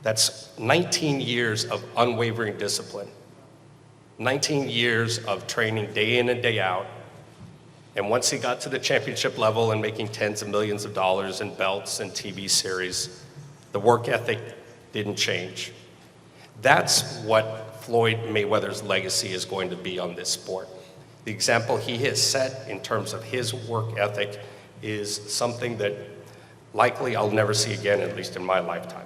That's 19 years of unwavering discipline, 19 years of training day in and day out. And once he got to the championship level and making tens of millions of dollars in belts and TV series, the work ethic didn't change. That's what Floyd Mayweather's legacy is going to be on this sport. The example he has set in terms of his work ethic is something that likely I'll never see again, at least in my lifetime.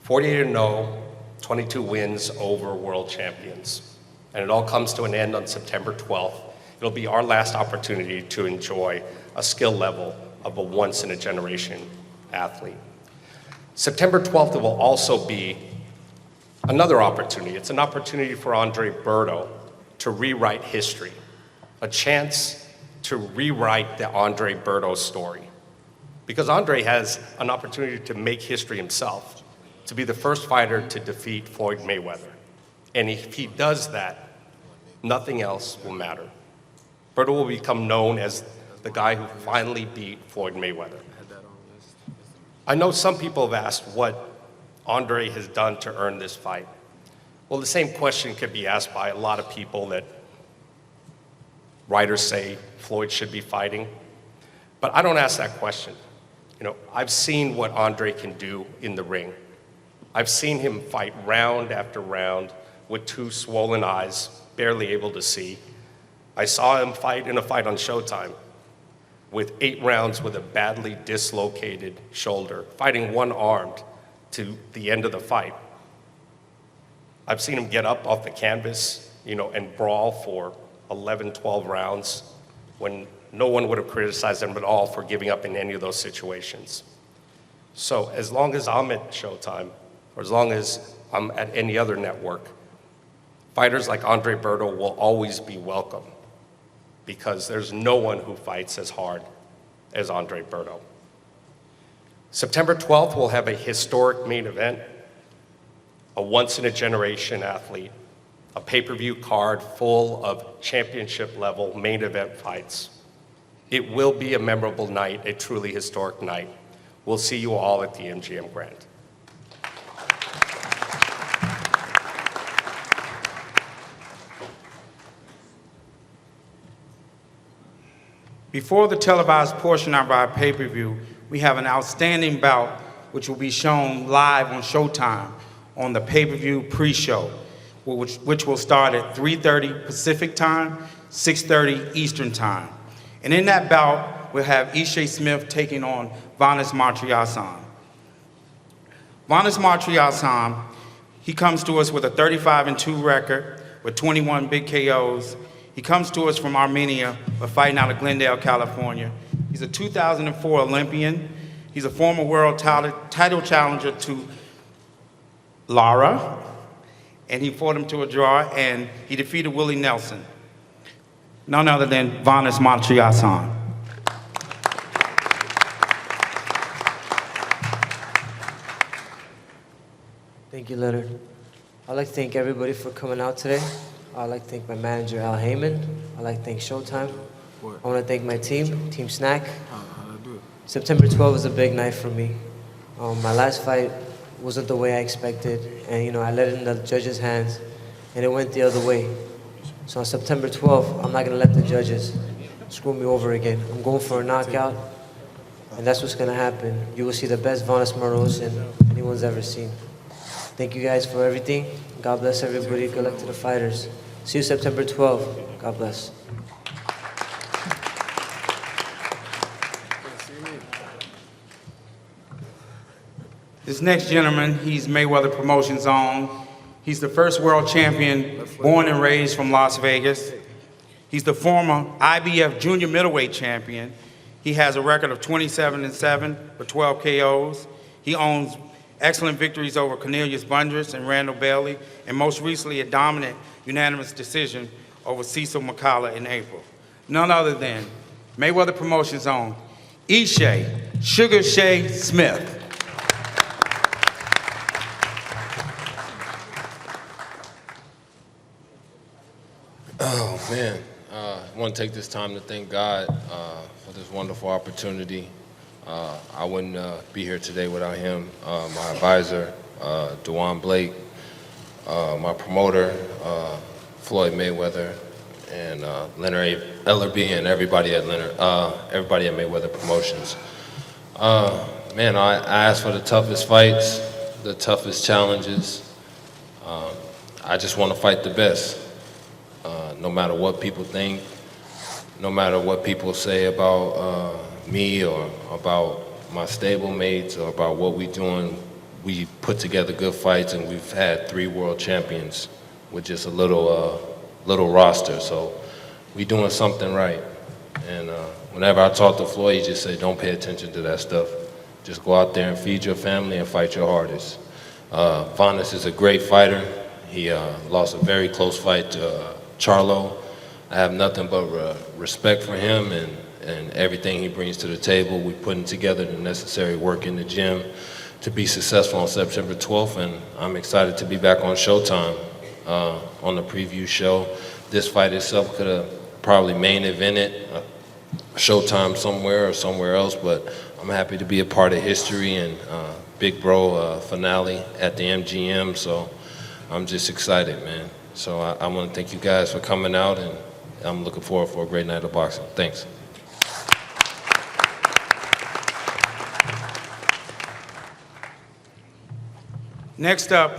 48-0, 22 wins over world champions. And it all comes to an end on September 12th. It'll be our last opportunity to enjoy a skill level of a once-in-a-generation athlete. September 12th will also be another opportunity. It's an opportunity for Andre Berto to rewrite history, a chance to rewrite the Andre Berto story. Because Andre has an opportunity to make history himself, to be the first fighter to defeat Floyd Mayweather. And if he does that, nothing else will matter. Berto will become known as the guy who finally beat Floyd Mayweather. I know some people have asked what Andre has done to earn this fight. Well, the same question could be asked by a lot of people that writers say Floyd should be fighting. But I don't ask that question. You know, I've seen what Andre can do in the ring. I've seen him fight round after round with two swollen eyes, barely able to see. I saw him fight in a fight on Showtime with 8 rounds with a badly dislocated shoulder, fighting one-armed to the end of the fight. I've seen him get up off the canvas, you know, and brawl for 11, 12 rounds when no one would have criticized him at all for giving up in any of those situations. So as long as I'm at Showtime, or as long as I'm at any other network, fighters like Andre Berto will always be welcome, because there's no one who fights as hard as Andre Berto. September 12th, we'll have a historic main event, a once-in-a-generation athlete, a pay-per-view card full of championship-level main event fights. It will be a memorable night, a truly historic night. We'll see you all at the MGM Grand. Before the televised portion of our pay-per-view, we have an outstanding bout which will be shown live on Showtime on the pay-per-view pre-show, which will start at 3:30 Pacific time, 6:30 Eastern time. And in that bout, we'll have Ishe Smith taking on Vanes Martriasan. Vanes Martriasan, he comes to us with a 35-2 record with 21 big KOs. He comes to us from Armenia, but fighting out of Glendale, California. He's a 2004 Olympian. He's a former world title challenger to Lara, and he fought him to a draw, and he defeated Willie Nelson. None other than Vanes Martriasan. Thank you, Leonard. I'd like to thank everybody for coming out today. I'd like to thank my manager, Al Heyman. I'd like to thank Showtime. I want to thank my team, Team Snack. September 12th was a big night for me. My last fight wasn't the way I expected, and you know, I let it in the judges' hands, and it went the other way. So on September 12th, I'm not gonna let the judges screw me over again. I'm going for a knockout, and that's what's gonna happen. You will see the best Vanes Martriasan anyone's ever seen. Thank you guys for everything. God bless everybody. Good luck to the fighters. See you September 12th. God bless. This next gentleman, he's Mayweather Promotions own. He's the first world champion, born and raised from Las Vegas. He's the former IBF junior middleweight champion. He has a record of 27-7 with 12 KOs. He owns excellent victories over Cornelius Bundris and Randall Bailey, and most recently a dominant unanimous decision over Cecil McCullough in April. None other than Mayweather Promotions own Ishe Sugar Shay Smith. Oh, man. I want to take this time to thank God for this wonderful opportunity. I wouldn't be here today without him, my advisor, Dewan Blake, my promoter, Floyd Mayweather, and Leonard Ellerby, and everybody at Mayweather Promotions. Man, I asked for the toughest fights, the toughest challenges. I just want to fight the best, no matter what people think, no matter what people say about me or about my stablemates or about what we're doing. We put together good fights, and we've had 3 world champions with just a little roster. So we doing something right. And whenever I talk to Floyd, he just say, don't pay attention to that stuff. Just go out there and feed your family and fight your hardest. Vanes is a great fighter. He lost a very close fight to Charlo. I have nothing but respect for him and everything he brings to the table. We're putting together the necessary work in the gym to be successful on September 12th, and I'm excited to be back on Showtime on the preview show. This fight itself could have probably main evented Showtime somewhere or somewhere else, but I'm happy to be a part of history and Big Bro finale at the MGM, so I'm just excited, man. So I want to thank you guys for coming out, and I'm looking forward for a great night of boxing. Thanks. Next up,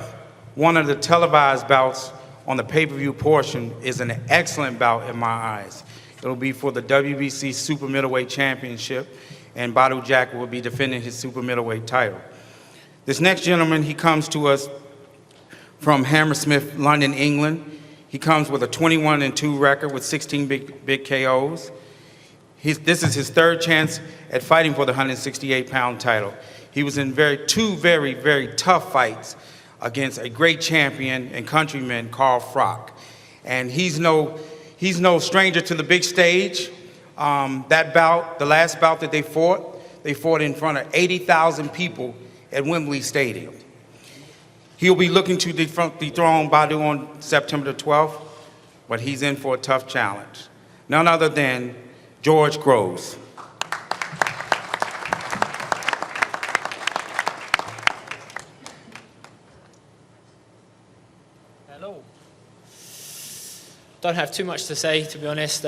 one of the televised bouts on the pay-per-view portion is an excellent bout in my eyes. It'll be for the WBC Super Middleweight Championship, and Berto Jack will be defending his Super Middleweight title. This next gentleman, he comes to us from Hammersmith, London, England. He comes with a 21-2 record with 16 big KOs. This is his 3rd chance at fighting for the 168-pound title. He was in two very tough fights against a great champion and countryman, Carl Froch. And he's no stranger to the big stage. That bout, the last bout that they fought in front of 80,000 people at Wembley Stadium. He'll be looking to dethrone Berto on September the 12th, but he's in for a tough challenge. None other than George Groves. Hello. Don't have too much to say, to be honest.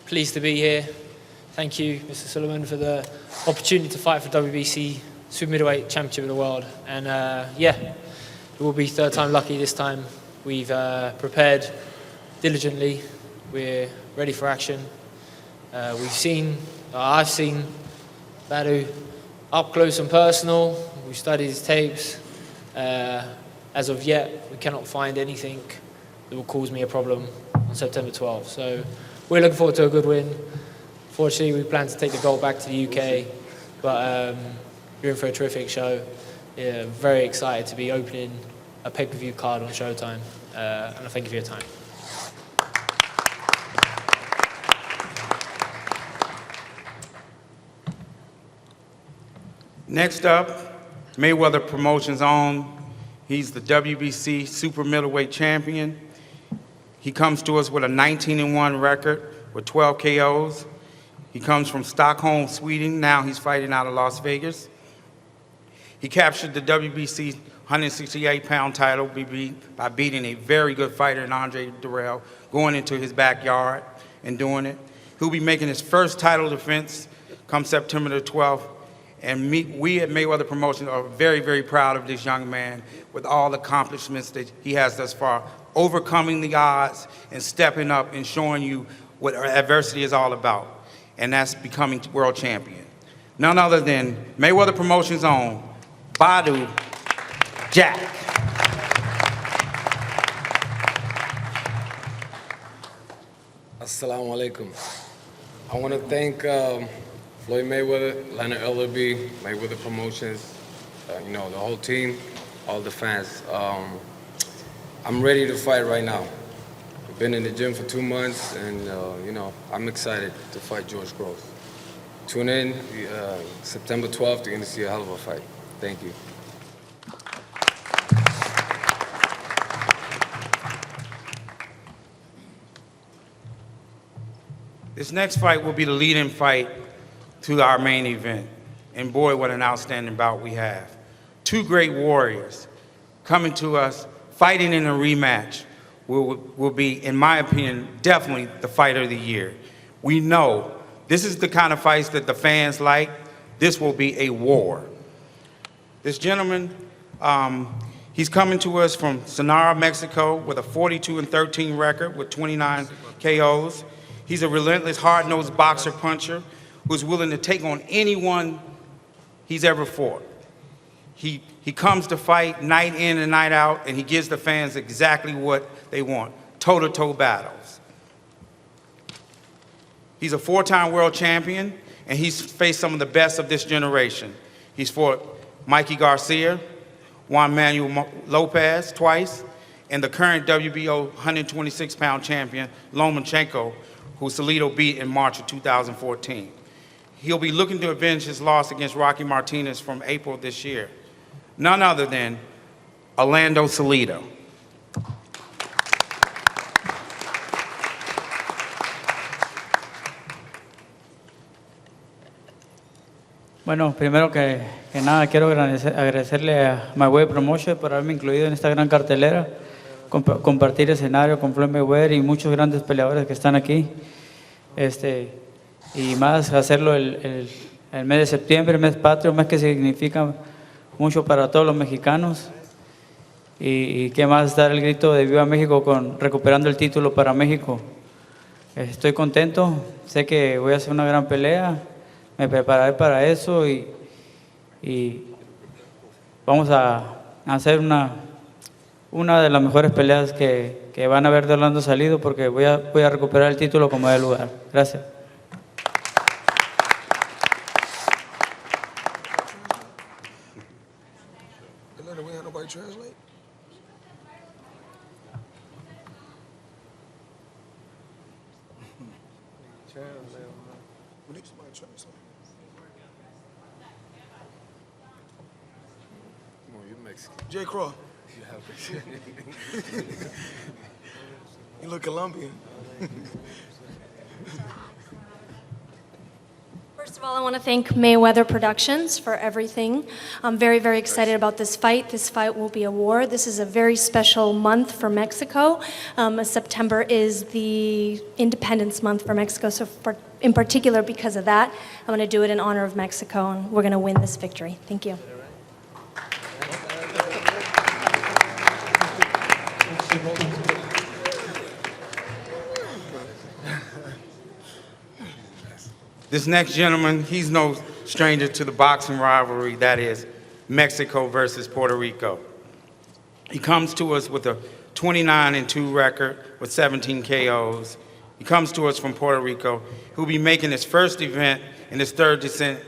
Pleased to be here. Thank you, Mr. Sullivan, for the opportunity to fight for WBC Super Middleweight Championship of the World. And yeah, it will be 3rd time lucky this time. We've prepared diligently. We're ready for action. I've seen Berto up close and personal. We've studied his tapes. As of yet, we cannot find anything that will cause me a problem on September 12th. So we're looking forward to a good win. Fortunately, we plan to take the gold back to the UK, but you're in for a terrific show. Yeah, very excited to be opening a pay-per-view card on Showtime, and I thank you for your time. Next up, Mayweather Promotions own. He's the WBC Super Middleweight Champion. He comes to us with a 19-1 record with 12 KOs. He comes from Stockholm, Sweden. Now he's fighting out of Las Vegas. He captured the WBC 168-pound title by beating a very good fighter in Andre Durrell, going into his backyard and doing it. He'll be making his first title defense come September the 12th. And we at Mayweather Promotions are very proud of this young man with all the accomplishments that he has thus far, overcoming the odds and stepping up and showing you what adversity is all about, and that's becoming world champion. None other than Mayweather Promotions' own Berto Jack. Assalamu alaikum. I want to thank Floyd Mayweather, Leonard Ellerby, Mayweather Promotions, the whole team, all the fans. I'm ready to fight right now. I've been in the gym for 2 months, and I'm excited to fight George Groves. Tune in September 12th. You're going to see a hell of a fight. Thank you. This next fight will be the lead-in fight to our main event. And boy, what an outstanding bout we have. two great warriors coming to us, fighting in a rematch will be, in my opinion, definitely the fight of the year. We know this is the kind of fights that the fans like. This will be a war. This gentleman, he's coming to us from Sonora, Mexico, with a 42-13 record with 29 KOs. He's a relentless, hard-nosed boxer puncher who's willing to take on anyone he's ever fought. He comes to fight night in and night out, and he gives the fans exactly what they want, toe-to-toe battles. He's a four-time world champion, and he's faced some of the best of this generation. He's fought Mikey Garcia, Juan Manuel Lopez twice, and the current WBO 126-pound champion, Lomachenko, who Salido beat in March of 2014. He'll be looking to avenge his loss against Rocky Martinez from April this year. None other than Orlando Salido. Bueno, primero que nada quiero agradecerle a Mayweather Promotion por haberme incluido en esta gran cartelera, compartir escenario con Floyd Mayweather y muchos grandes peleadores que están aquí. Y más hacerlo el mes de septiembre, el mes patrio, un mes que significa mucho para todos los mexicanos. Y qué más dar el grito de Viva México recuperando el título para México. Estoy contento, sé que voy a hacer una gran pelea. Me preparé para eso y vamos a hacer una de las mejores peleas que van a ver de Orlando Salido porque voy a recuperar el título como de lugar. Gracias. J. Craw. You look Colombian. First of all, I want to thank Mayweather Productions for everything. I'm very, very excited about this fight. This fight will be a war. This is a very special month for Mexico. September is the Independence Month for Mexico, so in particular because of that, I'm going to do it in honor of Mexico, and we're going to win this victory. Thank you. This next gentleman, he's no stranger to the boxing rivalry that is Mexico versus Puerto Rico. He comes to us with a 29-2 record with 17 KOs. He comes to us from Puerto Rico. He'll be making his first event in his third descent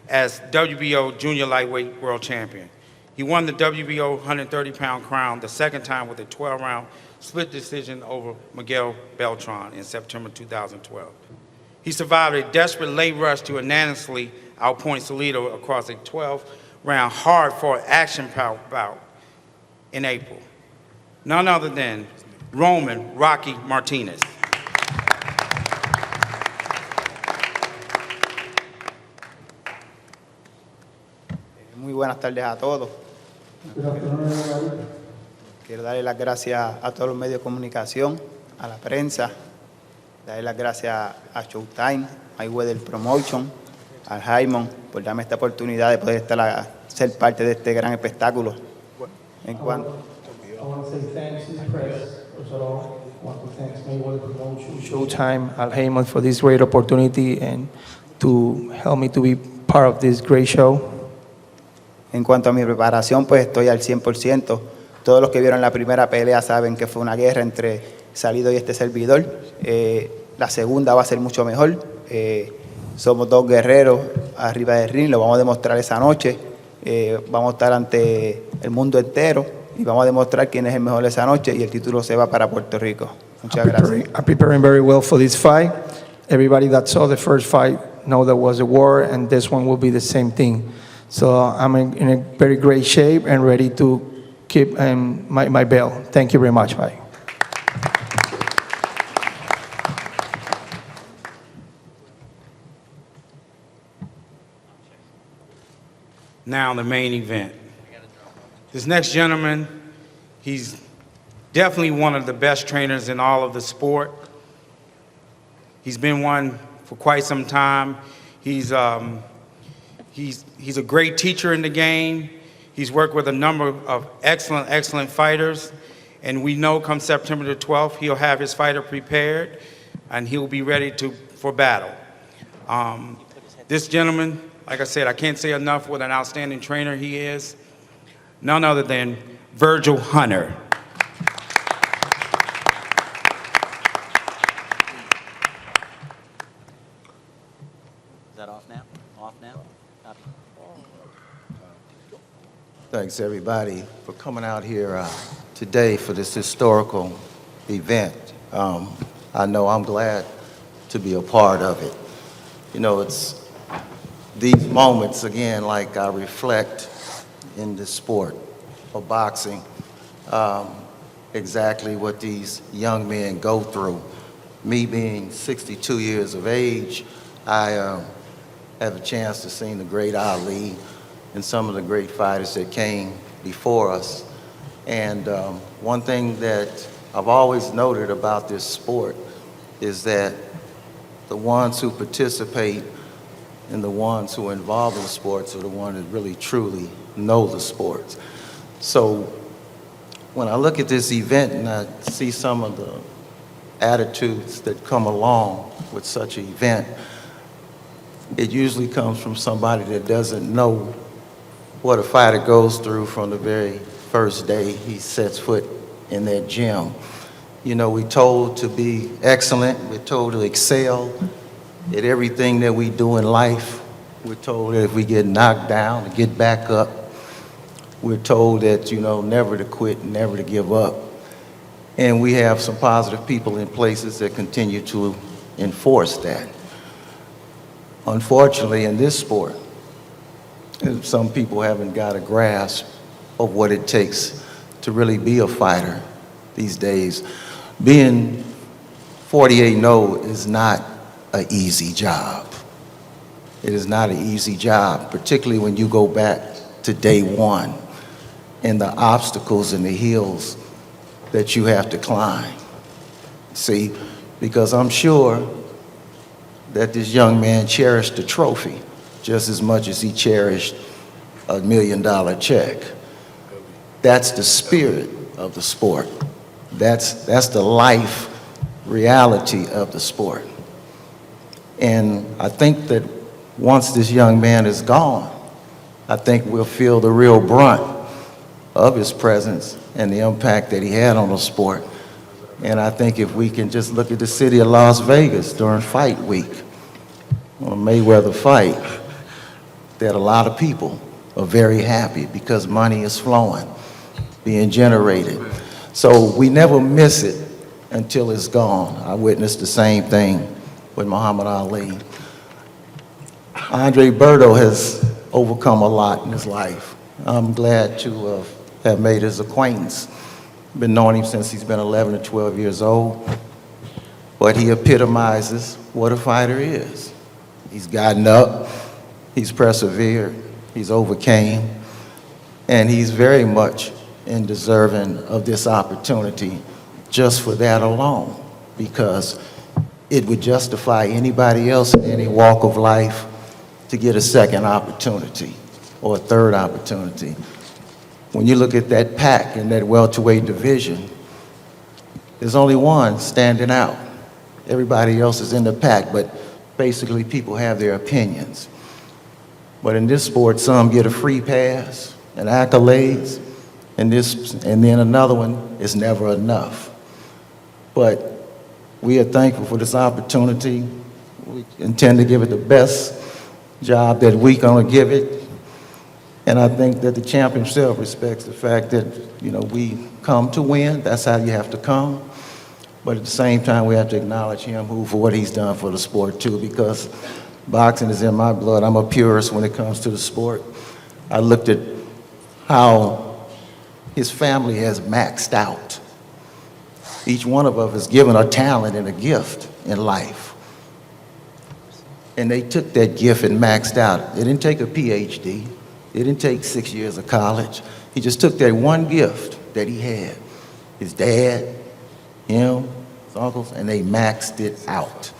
as WBO Junior Lightweight World Champion. He won the WBO 130-pound crown the second time with a 12-round split decision over Miguel Beltran in September 2012. He survived a desperate late rush to unanimously outpoint Salido across a 12-round hard-fought action bout in April. None other than Roman Rocky Martinez. Muy buenas tardes a todos. Quiero darle las gracias a todos los medios de comunicación, a la prensa, darle las gracias a Showtime, Mayweather Promotion, al Jaimon, por darme esta oportunidad de poder ser parte de este gran espectáculo. En cuanto Showtime, Al Heyman for this great opportunity and to help me to be part of this great show. En cuanto a mi preparación, pues estoy al 100%. Todos los que vieron la primera pelea saben que fue una guerra entre Salido y este servidor. La segunda va a ser mucho mejor. Somos dos guerreros arriba del ring, lo vamos a demostrar esa noche. Vamos a estar ante el mundo entero y vamos a demostrar quién es el mejor esa noche y el título se va para Puerto Rico. Muchas gracias. I'm preparing very well for this fight. Everybody that saw the first fight know there was a war, and this one will be the same thing. So I'm in a very great shape and ready to keep my belt. Thank you very much. Bye. Now the main event. This next gentleman, he's definitely one of the best trainers in all of the sport. He's been one for quite some time. He's a great teacher in the game. He's worked with a number of excellent fighters. And we know come September the 12th, he'll have his fighter prepared and he'll be ready for battle. This gentleman, like I said, I can't say enough what an outstanding trainer he is. None other than Virgil Hunter. Is that off now? Off now? Copy. Thanks, everybody, for coming out here today for this historical event. I know I'm glad to be a part of it. You know, it's these moments, again, like I reflect in this sport of boxing, exactly what these young men go through. Me being 62 years of age, I have a chance to see the great Ali and some of the great fighters that came before us. And one thing that I've always noted about this sport is that the ones who participate and the ones who are involved in sports are the ones that really truly know the sports. So when I look at this event and I see some of the attitudes that come along with such an event, it usually comes from somebody that doesn't know what a fighter goes through from the very first day he sets foot in that gym. You know, we're told to be excellent, we're told to excel at everything that we do in life. We're told that if we get knocked down, to get back up. We're told that, you know, never to quit, never to give up. And we have some positive people in places that continue to enforce that. Unfortunately, in this sport, some people haven't got a grasp of what it takes to really be a fighter these days. Being 48-0 is not an easy job. It is not an easy job, particularly when you go back to day one and the obstacles and the hills that you have to climb. See, because I'm sure that this young man cherished the trophy just as much as he cherished $1 million check. That's the spirit of the sport. That's the life reality of the sport. And I think that once this young man is gone, I think we'll feel the real brunt of his presence and the impact that he had on the sport. And I think if we can just look at the city of Las Vegas during fight week, on a Mayweather fight, that a lot of people are very happy because money is flowing, being generated. So we never miss it until it's gone. I witnessed the same thing with Muhammad Ali. Berto has overcome a lot in his life. I'm glad to have made his acquaintance. Been knowing him since he's been 11 or 12 years old. But he epitomizes what a fighter is. He's gotten up, he's persevered, he's overcame, and he's very much deserving of this opportunity just for that alone, because it would justify anybody else in any walk of life to get a second opportunity or a third opportunity. When you look at that pack in that welterweight division, there's only one standing out. Everybody else is in the pack, but basically people have their opinions. But in this sport, some get a free pass and accolades, and then another one is never enough. But we are thankful for this opportunity. We intend to give it the best job that we gonna give it. And I think that the champ himself respects the fact that, you know, we come to win. That's how you have to come. But at the same time, we have to acknowledge him for what he's done for the sport too, because boxing is in my blood. I'm a purist when it comes to the sport. I looked at how his family has maxed out. Each one of us is given a talent and a gift in life. And they took that gift and maxed out. They didn't take a PhD. They didn't take 6 years of college. He just took that one gift that he had, his dad, him, his uncles, and they maxed it out.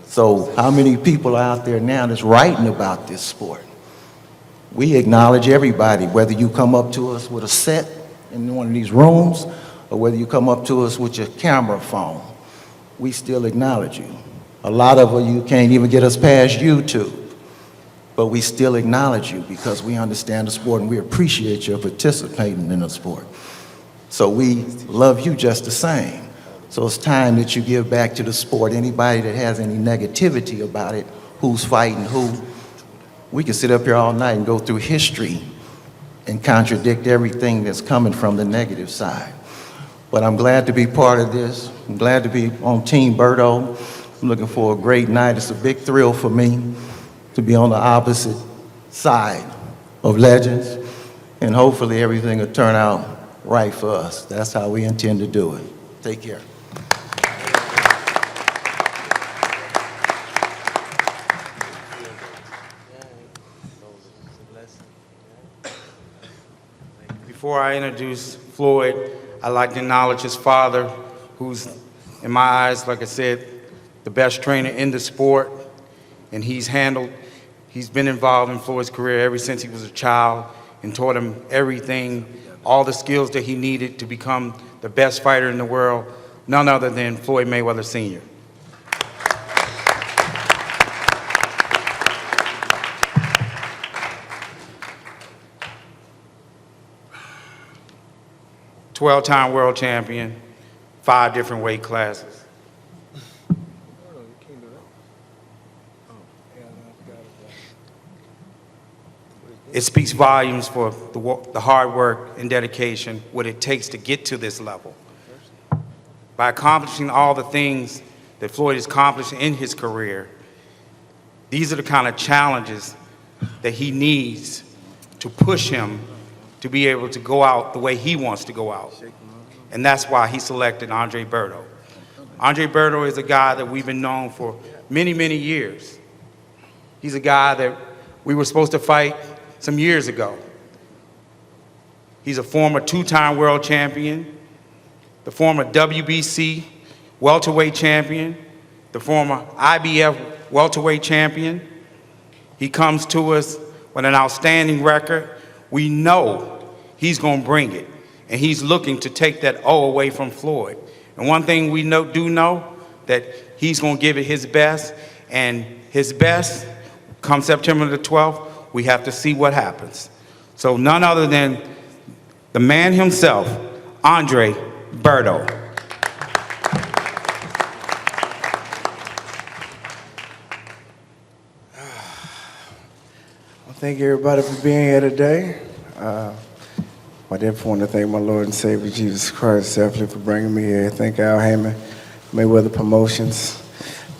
So how many people are out there now that's writing about this sport? We acknowledge everybody, whether you come up to us with a set in one of these rooms or whether you come up to us with your camera phone. We still acknowledge you. A lot of you can't even get us past YouTube, but we still acknowledge you because we understand the sport and we appreciate your participating in the sport. So we love you just the same. So it's time that you give back to the sport. Anybody that has any negativity about it, who's fighting who, we can sit up here all night and go through history and contradict everything that's coming from the negative side. But I'm glad to be part of this. I'm glad to be on Team Berto. I'm looking for a great night. It's a big thrill for me to be on the opposite side of legends. And hopefully everything will turn out right for us. That's how we intend to do it. Take care. Before I introduce Floyd, I'd like to acknowledge his father, who's, in my eyes, like I said, the best trainer in the sport. And he's been involved in Floyd's career ever since he was a child and taught him everything, all the skills that he needed to become the best fighter in the world, none other than Floyd Mayweather Sr. Twelve-time world champion, 5 different weight classes. It speaks volumes for the hard work and dedication, what it takes to get to this level. By accomplishing all the things that Floyd has accomplished in his career, these are the kind of challenges that he needs to push him to be able to go out the way he wants to go out. And that's why he selected Andre Berto. Andre Berto is a guy that we've been known for many, many years. He's a guy that we were supposed to fight some years ago. He's a former 2-time world champion, the former WBC welterweight champion, the former IBF welterweight champion. He comes to us with an outstanding record. We know he's going to bring it, and he's looking to take that O away from Floyd. And one thing we do know, that he's going to give it his best, and his best, come September the 12th, we have to see what happens. So none other than the man himself, Andre Berto. Well, thank you everybody for being here today. I definitely want to thank my Lord and Savior Jesus Christ definitely for bringing me here. Thank Al Heyman, Mayweather Promotions,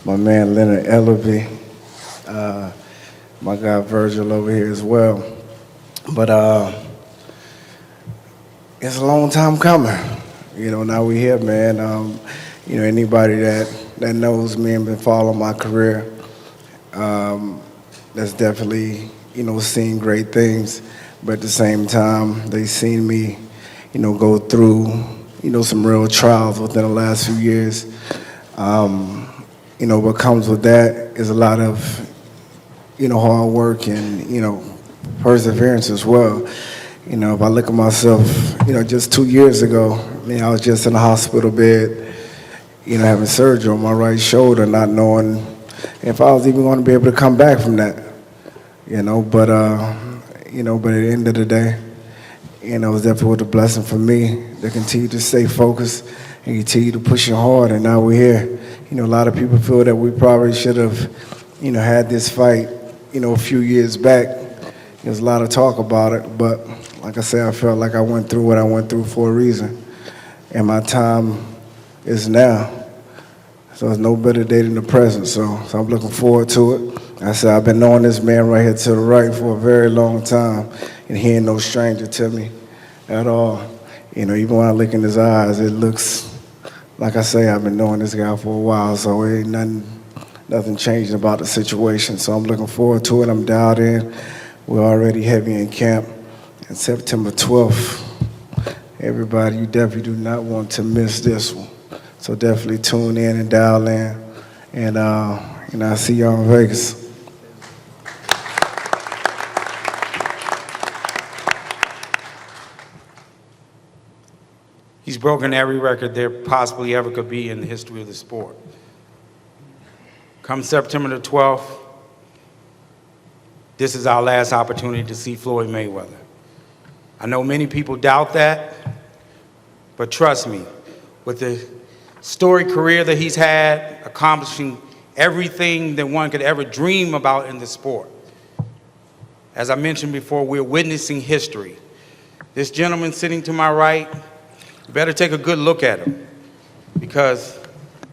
my man Leonard Ellerby, my guy Virgil over here as well. But it's a long time coming. You know, now we're here, man. You know, anybody that knows me and been following my career, that's definitely, you know, seen great things. But at the same time, they seen me, you know, go through, you know, some real trials within the last few years. You know, what comes with that is a lot of, you know, hard work and, you know, perseverance as well. You know, if I look at myself, you know, just 2 years ago, I mean, I was just in a hospital bed, you know, having surgery on my right shoulder, not knowing if I was even going to be able to come back from that, you know, but at the end of the day, you know, it was definitely a blessing for me to continue to stay focused and continue to push it hard, and now we're here. You know, a lot of people feel that we probably should have, you know, had this fight, you know, a few years back. There's a lot of talk about it, but like I said, I felt like I went through what I went through for a reason, and my time is now. So there's no better day than the present, so I'm looking forward to it. I said, I've been knowing this man right here to the right for a very long time, and he ain't no stranger to me at all. You know, even when I look in his eyes, it looks, like I say, I've been knowing this guy for a while, so it ain't nothing changed about the situation. So I'm looking forward to it. I'm dialed in. We're already heavy in camp, And September 12th, everybody, you definitely do not want to miss this one. So definitely tune in and dial in. And I'll see y'all in Vegas. He's broken every record there possibly ever could be in the history of the sport. Come September the 12th, this is our last opportunity to see Floyd Mayweather. I know many people doubt that, but trust me, with the storied career that he's had, accomplishing everything that one could ever dream about in the sport. As I mentioned before, we're witnessing history. This gentleman sitting to my right, you better take a good look at him, because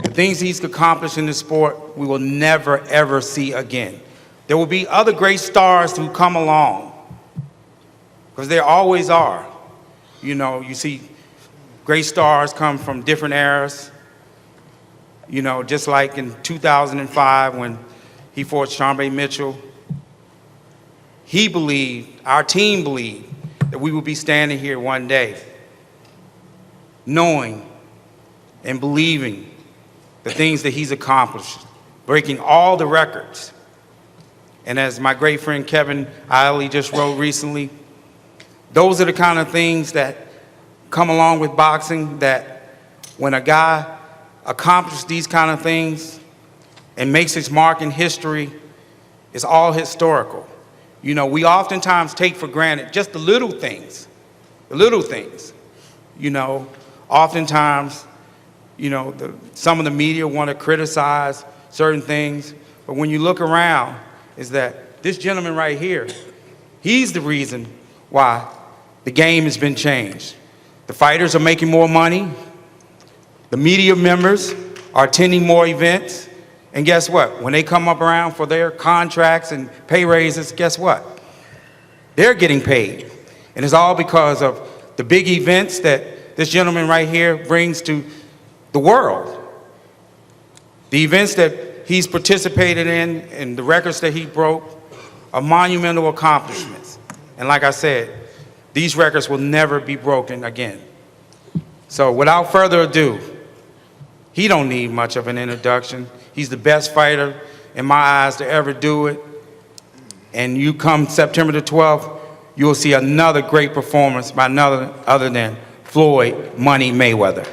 the things he's accomplished in the sport, we will never, ever see again. There will be other great stars who come along, because there always are. You know, you see great stars come from different eras. You know, just like in 2005 when he fought Sharmba Mitchell, he believed, our team believed, that we would be standing here one day knowing and believing the things that he's accomplished, breaking all the records. And as my great friend Kevin Eiley just wrote recently, those are the kind of things that come along with boxing, that when a guy accomplishes these kind of things and makes his mark in history, it's all historical. You know, we oftentimes take for granted just the little things, you know. Oftentimes, you know, some of the media want to criticize certain things, but when you look around, is that this gentleman right here, he's the reason why the game has been changed. The fighters are making more money, the media members are attending more events, and guess what? When they come up around for their contracts and pay raises, guess what? They're getting paid. And it's all because of the big events that this gentleman right here brings to the world. The events that he's participated in and the records that he broke are monumental accomplishments. And like I said, these records will never be broken again. So without further ado, he don't need much of an introduction. He's the best fighter in my eyes to ever do it. And you come September the 12th, you'll see another great performance by none other than Floyd Money Mayweather.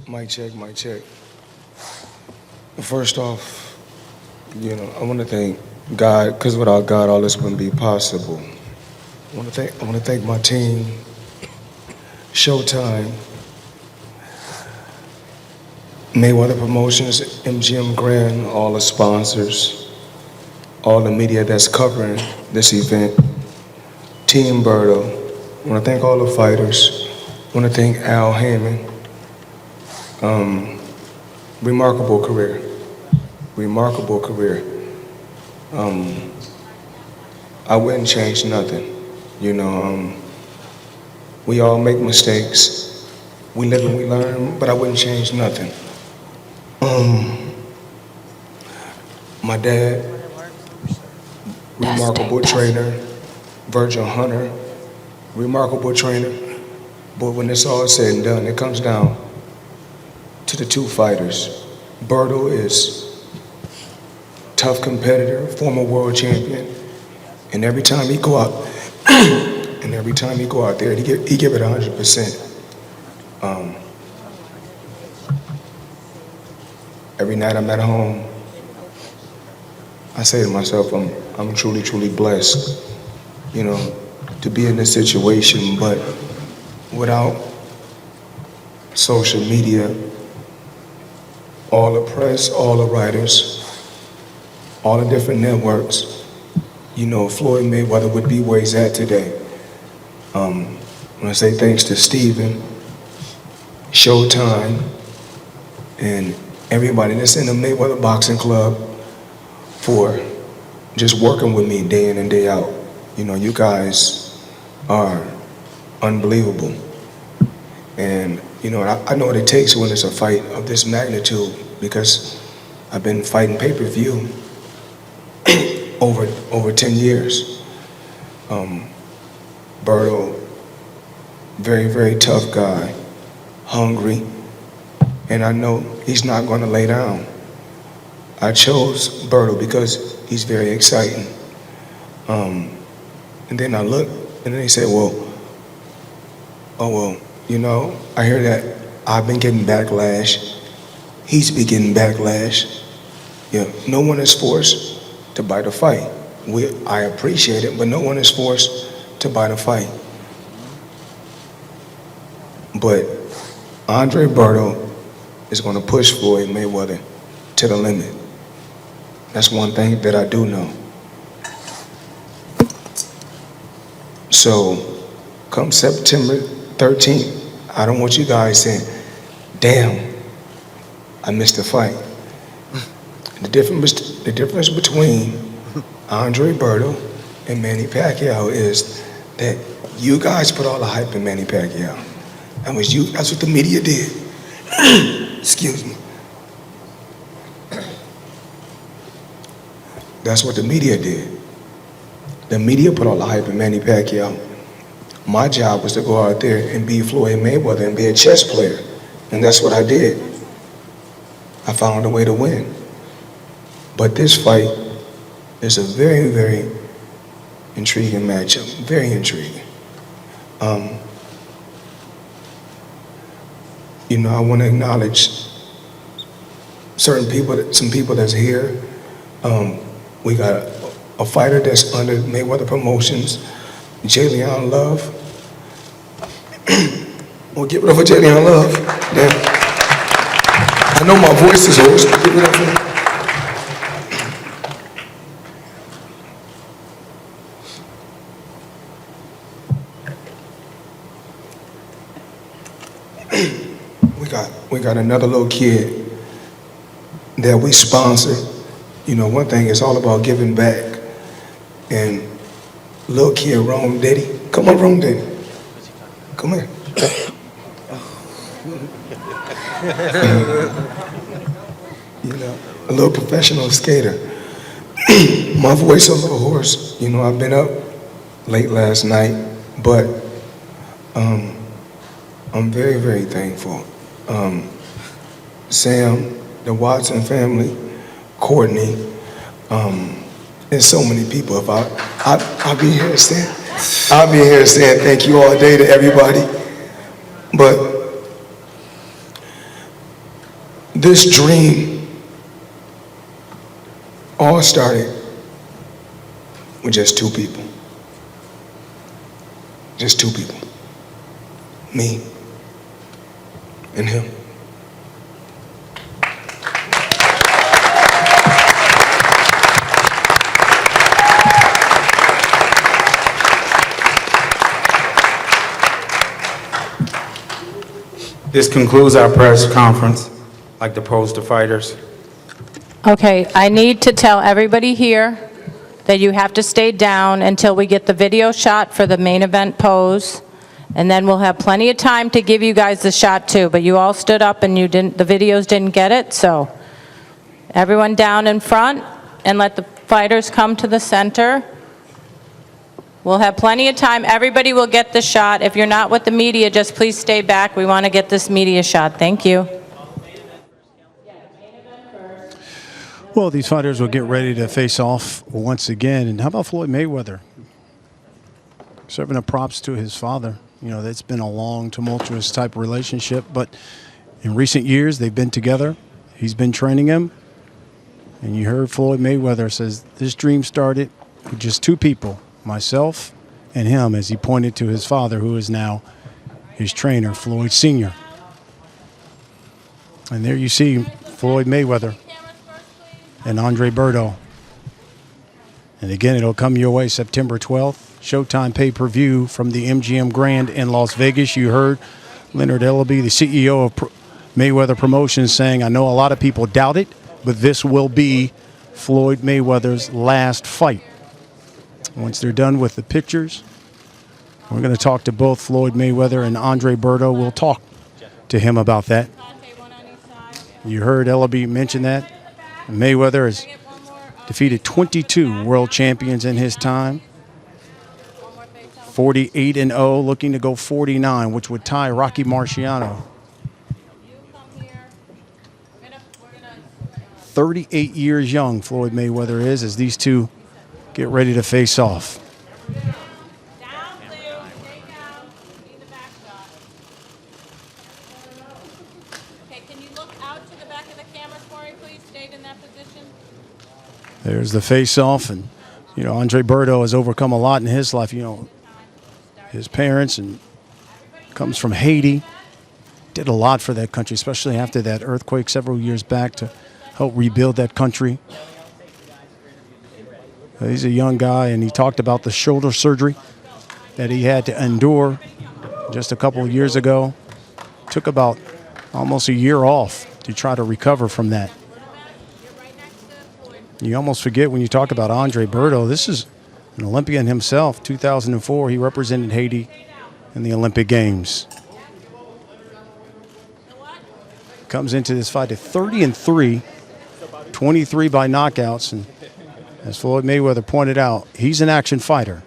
Mic check, mic check. First off, you know, I want to thank God, because without God, all this wouldn't be possible. I want to thank my team, Showtime, Mayweather Promotions, MGM Grand, all the sponsors, all the media that's covering this event, Team Berto. I want to thank all the fighters. I want to thank Al Heyman. Remarkable career. Remarkable career. I wouldn't change nothing. You know, we all make mistakes. We live and we learn, but I wouldn't change nothing. My dad, remarkable trainer, Virgil Hunter, remarkable trainer. But when it's all said and done, it comes down to the two fighters. Berto is tough competitor, former world champion, and every time he go out, there, he give it 100%. Every night I'm at home, I say to myself, I'm truly, truly blessed, you know, to be in this situation. But without social media, all the press, all the writers, all the different networks, you know, Floyd Mayweather would be where he's at today. I want to say thanks to Steven, Showtime, and everybody that's in the Mayweather Boxing Club for just working with me day in and day out. You know, you guys are unbelievable. And You know, and I know what it takes when it's a fight of this magnitude because I've been fighting pay-per-view over 10 years. Berto, very, very tough guy, hungry, and I know he's not going to lay down. I chose Berto because he's very exciting. And then I looked, and then he said, well, you know, I hear that I've been getting backlash. He's been getting backlash. Yeah, no one is forced to buy the fight. I appreciate it, but no one is forced to buy the fight. But Andre Berto is going to push Floyd Mayweather to the limit. That's one thing that I do know. So, come September 13th, I don't want you guys saying, damn, I missed the fight. The difference between Andre Berto and Manny Pacquiao is that you guys put all the hype in Manny Pacquiao. That's what the media did. Excuse me. That's what the media did. The media put all the hype in Manny Pacquiao. My job was to go out there and be Floyd Mayweather and be a chess player. And that's what I did. I found a way to win. But this fight is a very, very intriguing matchup. Very intriguing. You know, I want to acknowledge some people that's here. We got a fighter that's under Mayweather Promotions, Jalen Love. Well, give it up for Jalen Love. Damn. I know my voice is hoarse, but give it up for him. We got another little kid that we sponsor. You know, one thing is all about giving back. And little kid, Rome Diddy. Come on, Rome Diddy. Come here. You know, a little professional skater. My voice a little hoarse. You know, I've been up late last night, but I'm very, very thankful. Sam, the Watson family, Courtney, there's so many people. If I'll be here saying thank you all day to everybody. But this dream all started with just two people. Just two people. Me and him. This concludes our press conference. I'd like to pose to fighters. Okay, I need to tell everybody here that you have to stay down until we get the video shot for the main event pose, and then we'll have plenty of time to give you guys the shot too, but you all stood up and the videos didn't get it, so everyone down in front and let the fighters come to the center. We'll have plenty of time. Everybody will get the shot. If you're not with the media, just please stay back. We want to get this media shot. Thank you. Well, these fighters will get ready to face off once again. And how about Floyd Mayweather? Serving up props to his father. You know, that's been a long, tumultuous type of relationship. But in recent years, they've been together. He's been training him. And you heard Floyd Mayweather says this dream started with just two people, myself and him, as he pointed to his father, who is now his trainer, Floyd Sr. And there you see Floyd Mayweather and Andre Berto. And again, it'll come your way September 12th. Showtime pay-per-view from the MGM Grand in Las Vegas. You heard Leonard Ellaby, the CEO of Mayweather Promotions, saying, I know a lot of people doubt it, but this will be Floyd Mayweather's last fight. Once they're done with the pictures, we're going to talk to both Floyd Mayweather and Andre Berto. We'll talk to him about that. You heard Ellaby mention that. Mayweather has defeated 22 world champions in his time. 48-0, looking to go 49, which would tie Rocky Marciano. 38 years young, Floyd Mayweather is, as these two get ready to face off. There's the face-off, and you know Andre Berto has overcome a lot in his life. You know, his parents and comes from Haiti, did a lot for that country, especially after that earthquake several years back to help rebuild that country. He's a young guy, and he talked about the shoulder surgery that he had to endure just a couple of years ago. Took about almost a year off to try to recover from that. You almost forget when you talk about Andre Berto, this is an Olympian himself. 2004, he represented Haiti in the Olympic Games. Comes into this fight at 30-3, 23 by knockouts, and as Floyd Mayweather pointed out, he's an action fighter.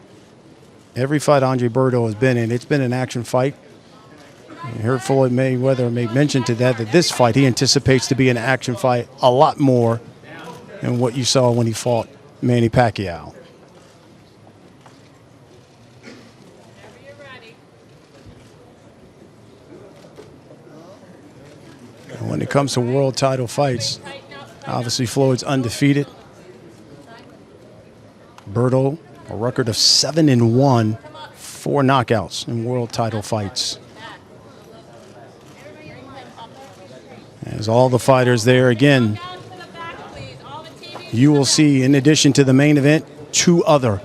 Every fight Andre Berto has been in, it's been an action fight. You heard Floyd Mayweather make mention to that this fight he anticipates to be an action fight a lot more than what you saw when he fought Manny Pacquiao. And when it comes to world title fights, obviously Floyd's undefeated. Berto, a record of 7-1, 4 knockouts in world title fights. As all the fighters there again, you will see, in addition to the main event, 2 other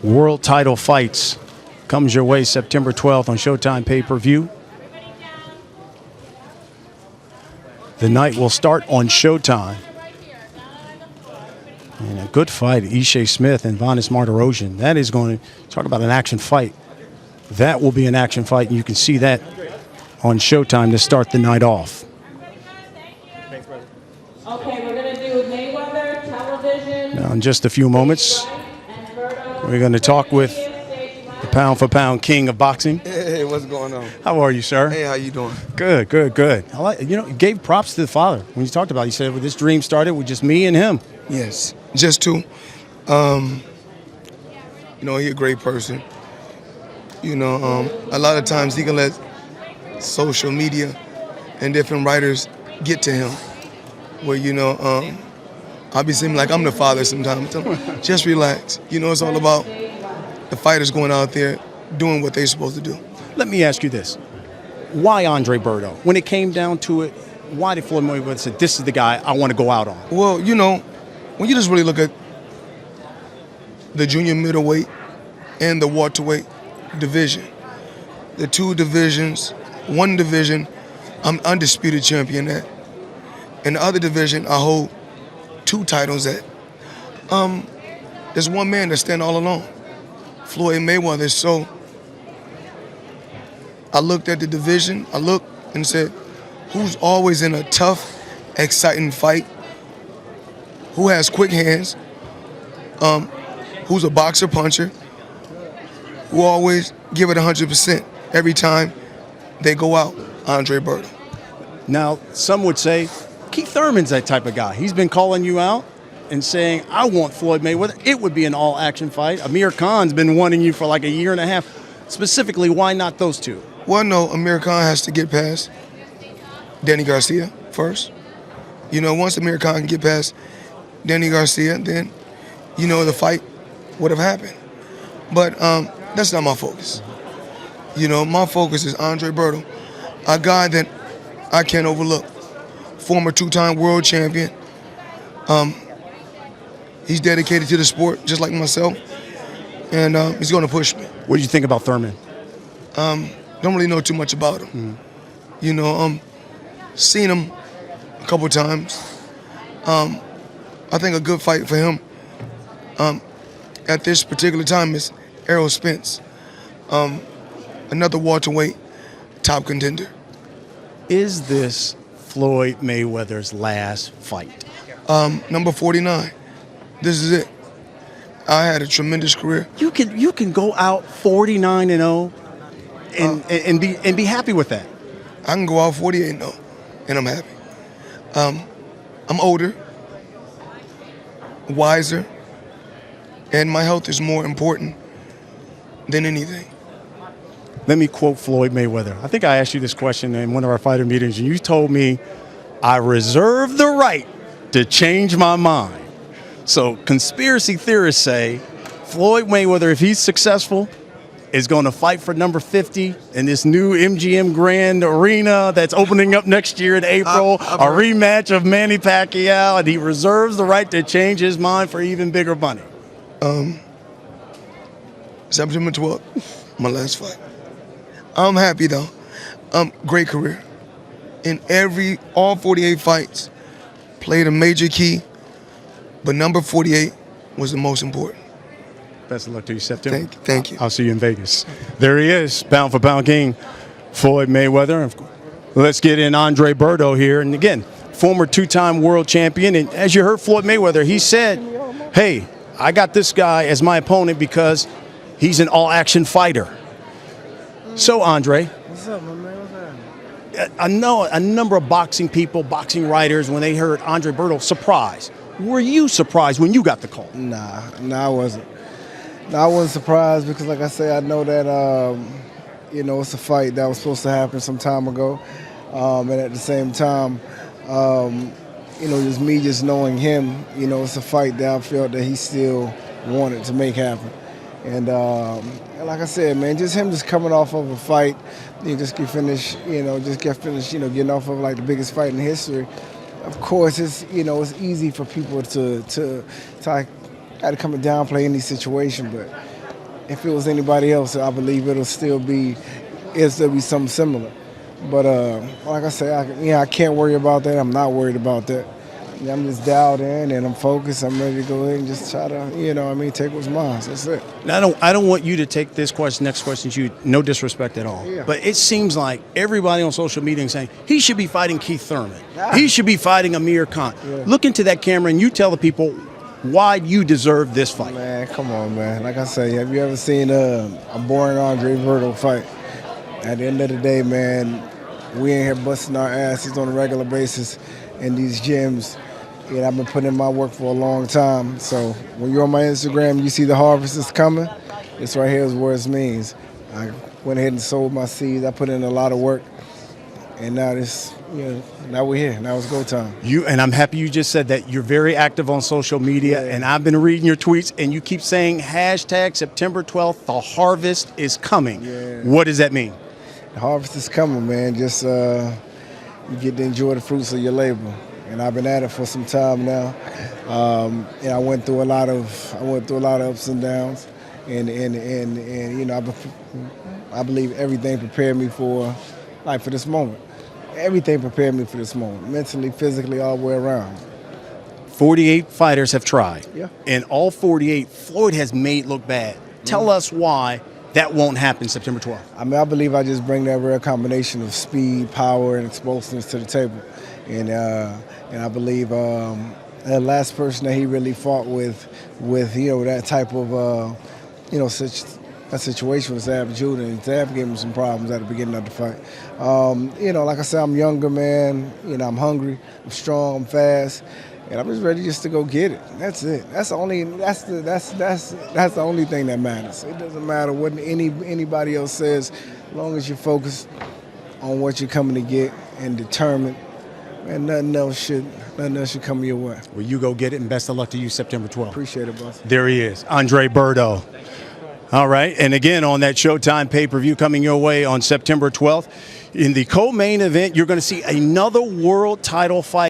world title fights. Comes your way September 12th on Showtime pay-per-view. The night will start on Showtime. And a good fight, Ishe Smith and Vanis Martirosyan. That is going to talk about an action fight. That will be an action fight, and you can see that on Showtime to start the night off. Okay, we're going to do Mayweather television. Now, in just a few moments, we're going to talk with the pound-for-pound king of boxing. Hey, what's going on? How are you, sir? Hey, how you doing? Good, good, good. I like, you know, you gave props to the father when you talked about it. You said, well, this dream started with just me and him. Yes, just 2. You know, he's a great person. You know, a lot of times he can let social media and different writers get to him. Where, you know, I'll be seeming like I'm the father sometimes. Just relax. You know, it's all about the fighters going out there doing what they're supposed to do. Let me ask you this. Why Andre Berto? When it came down to it, why did Floyd Mayweather say, this is the guy I want to go out on? Well, you know, when you just really look at the junior middleweight and the welterweight division, the 2 divisions, 1 division, I'm undisputed champion at. In the other division, I hold 2 titles at. There's one man that stands all alone, Floyd Mayweather. So I looked at the division, I looked and said, who's always in a tough, exciting fight? Who has quick hands? Who's a boxer puncher? Who always give it 100% every time they go out? Andre Berto. Now, some would say Keith Thurman's that type of guy. He's been calling you out and saying, I want Floyd Mayweather. It would be an all-action fight. Amir Khan's been wanting you for like a year and a half. Specifically, why not those 2? Well, no, Amir Khan has to get past Danny Garcia first. You know, once Amir Khan can get past Danny Garcia, then, you know, the fight would have happened. But that's not my focus. You know, my focus is Andre Berto, a guy that I can't overlook. Former 2-time world champion. He's dedicated to the sport, just like myself, and he's going to push me. What do you think about Thurman? Don't really know too much about him. You know, seen him a couple times. I think a good fight for him at this particular time is Errol Spence, another welterweight top contender. Is this Floyd Mayweather's last fight? Number 49. This is it. I had a tremendous career. You can go out 49-0 and be happy with that. I can go out 48-0, and I'm happy. I'm older, wiser, and my health is more important than anything. Let me quote Floyd Mayweather. I think I asked you this question in one of our fighter meetings, and you told me, I reserve the right to change my mind. So conspiracy theorists say Floyd Mayweather, if he's successful, is going to fight for number 50 in this new MGM Grand Arena that's opening up next year in April, a rematch of Manny Pacquiao, and he reserves the right to change his mind for even bigger money. September 12th, my last fight. I'm happy though. Great career. In all 48 fights, played a major key, but number 48 was the most important. Best of luck to you, September. Thank you. I'll see you in Vegas. There he is, pound for pound king, Floyd Mayweather. Let's get in Andre Berto here. And again, former two-time world champion. And as you heard Floyd Mayweather, he said, hey, I got this guy as my opponent because he's an all-action fighter. So, Andre, What's up, my man? What's happening? I know a number of boxing people, boxing writers, when they heard Andre Berto, surprised. Were you surprised when you got the call? Nah, I wasn't. I wasn't surprised because, like I say, I know that, it's a fight that was supposed to happen some time ago. And at the same time, just me just knowing him, it's a fight that I felt that he still wanted to make happen. And like I said, man, just him just coming off of a fight, just get finished, getting off of like the biggest fight in history. Of course, it's easy for people to try to come and downplay any situation, but if it was anybody else, I believe it'll still be something similar. But like I say, I can't worry about that. I'm not worried about that. I'm just dialed in and I'm focused. I'm ready to go ahead and just try to, take what's mine. That's it. Now, I don't want you to take this next question to you, no disrespect at all. Yeah. But it seems like everybody on social media is saying he should be fighting Keith Thurman. He should be fighting Amir Khan. Yeah. Look into that camera and you tell the people why you deserve this fight. Man, come on, man. Like I say, have you ever seen a boring Andre Berto fight? At the end of the day, man, we ain't here busting our asses on a regular basis in these gyms. And I've been putting in my work for a long time. So when you're on my Instagram, you see the harvest is coming. This right here is what it means. I went ahead and sowed my seeds. I put in a lot of work. And now now we're here. Now it's go time. And I'm happy you just said that. You're very active on social media, and I've been reading your tweets, and you keep saying hashtag September 12th, the harvest is coming. Yeah. What does that mean? The harvest is coming, man. Just you get to enjoy the fruits of your labor. And I've been at it for some time now. And I went through a lot of ups and downs. And I believe everything prepared me for this moment. Everything prepared me for this moment, mentally, physically, all the way around. 48 fighters have tried. Yeah. And all 48, Floyd has made look bad. Tell us why that won't happen September 12th. I believe I just bring that rare combination of speed, power, and explosiveness to the table. And I believe the last person that he really fought with that type of that situation was Zab Judah, and Zab gave him some problems at the beginning of the fight. Like I said, I'm younger, man. I'm hungry, I'm strong, I'm fast, and I'm just ready to go get it. That's it. That's the only thing that matters. It doesn't matter what anybody else says, as long as you're focused on what you're coming to get and determined. And nothing else should come your way. Well, you go get it, and best of luck to you September 12th. Appreciate it, boss. There he is, Andre Berto. All right, and again, on that Showtime pay-per-view coming your way on September 12th, in the co-main event, you're going to see another world title fight.